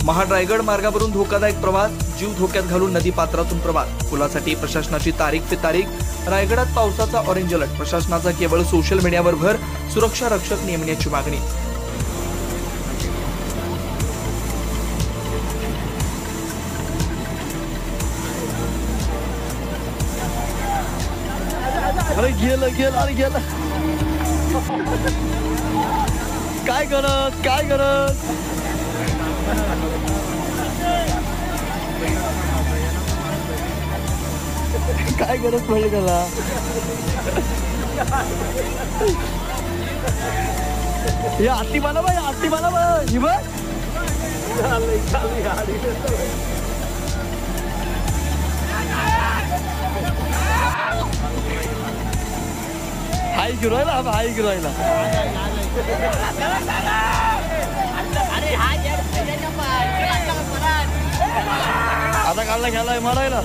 महाड रायगड मार्गावरून धोकादायक प्रवास, जीव धोक्यात घालून नदी पात्रातून प्रवास। पुलासाठी प्रशासनाची तारीख पे तारीख। रायगडात पावसाचा ऑरेंज अलर्ट, प्रशासनाचा केवळ सोशल मीडियावर भर, सुरक्षा रक्षक नेमण्याची मागणी। अरे गेलं काय करत पडले त्याला। हे आरती मला ही बघ हाय गिरायला आता काढला घ्यायला मारायला।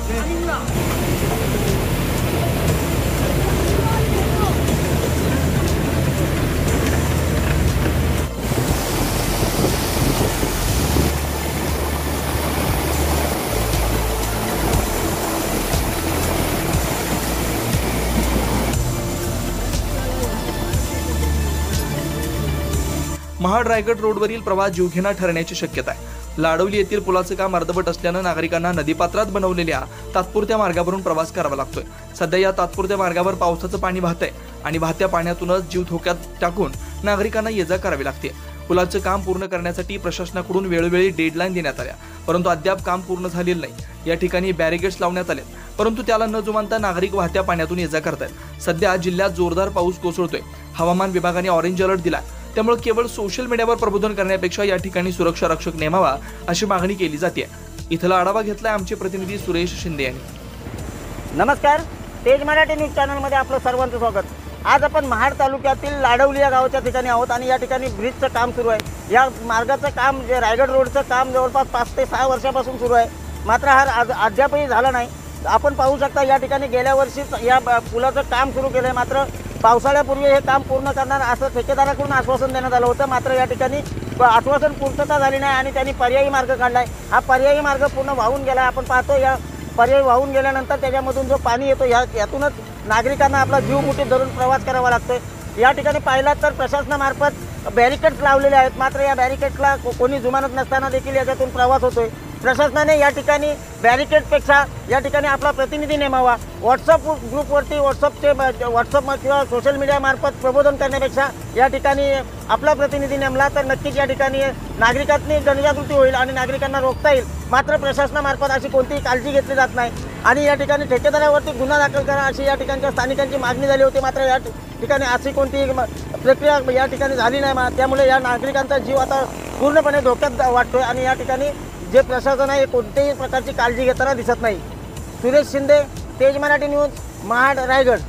महाड रायगड रोडवरील प्रवास जीवघेणा ठरण्याची शक्यता आहे। लाडवली येथील पुलाचं काम अर्धवट असल्यानं नागरिकांना नदीपात्रात बनवलेल्या तात्पुरत्या मार्गावरून प्रवास करावा लागतोय। सध्या या तात्पुरत्या मार्गावर पावसाचं पाणी वाहतंय आणि वाहत्या पाण्यातूनच जीव धोक्यात टाकून नागरिकांना ये-जा करावी लागते। पुलाचं काम पूर्ण करण्यासाठी प्रशासनाकडून वेळोवेळी डेडलाईन देण्यात आल्या, परंतु अद्याप काम पूर्ण झालेलं नाही। या ठिकाणी बॅरिगेड्स लावण्यात आले, परंतु त्याला न जुमानता नागरिक वाहत्या पाण्यातून ये-जा करतायत। सध्या जिल्ह्यात जोरदार पाऊस कोसळतोय। हवामान विभागाने ऑरेंज अलर्ट दिलाय, त्यामुळे केवळ सोशल मीडियावर प्रबोधन करण्यापेक्षा या ठिकाणी सुरक्षा रक्षक नेमावा अशी मागणी केली जाते। इथला आढावा घेतलाय आमचे प्रतिनिधी सुरेश शिंदे यांनी। नमस्कार, तेज मराठी न्यूज चॅनलमध्ये आपलं सर्वांचं स्वागत। आज आपण महाड तालुक्यातील लाडवली या गावाच्या ठिकाणी आहोत आणि या ठिकाणी ब्रिजचं काम सुरू आहे। या मार्गाचं काम जे रायगड रोडचं काम जवळपास 5 ते 6 वर्षापासून सुरू आहे, मात्र हा अद्यापही झाला नाही। आपण पाहू शकता या ठिकाणी गेल्या वर्षीच या पुलाचं काम सुरू केलं आहे, मात्र पावसाळ्यापूर्वी हे काम पूर्ण करणार असं ठेकेदाराकडून आश्वासन देण्यात आलं होतं, मात्र या ठिकाणी आश्वासन पूर्तता झाली नाही आणि त्यांनी पर्यायी मार्ग काढला आहे। हा पर्यायी मार्ग पूर्ण वाहून गेला। आपण पाहतो या पर्यायी वाहून गेल्यानंतर त्याच्यामधून जो पाणी येतो यातूनच नागरिकांना आपला जीव मुठीत धरून प्रवास करावा लागतोय। या ठिकाणी पाहिलात तर प्रशासनामार्फत बॅरिकेड्स लावलेले आहेत, मात्र या बॅरिकेड्सला कोणी जुमानत नसताना देखील याच्यातून प्रवास होतोय। प्रशासनाने या ठिकाणी बॅरिकेडपेक्षा या ठिकाणी आपला प्रतिनिधी नेमावा। व्हॉट्सअप ग्रुपवरती व्हॉट्सअप किंवा सोशल मीडियामार्फत प्रबोधन करण्यापेक्षा या ठिकाणी आपला प्रतिनिधी नेमला तर नक्कीच या ठिकाणी नागरिकांनी जनजागृती होईल आणि नागरिकांना रोखता येईल। मात्र प्रशासनामार्फत अशी कोणतीही काळजी घेतली जात नाही आणि या ठिकाणी ठेकेदारावरती गुन्हा दाखल करा अशी या ठिकाणच्या स्थानिकांची मागणी झाली होती, मात्र या ठिकाणी अशी कोणतीही प्रक्रिया या ठिकाणी झाली नाही। त्यामुळे या नागरिकांचा जीव आता पूर्णपणे धोक्यात वाटतोय आणि या ठिकाणी जे प्रशासन आहे कोणत्याही प्रकारची काळजी घेताना दिसत नाही। सुरेश शिंदे, तेज मराठी न्यूज, महाड, रायगड।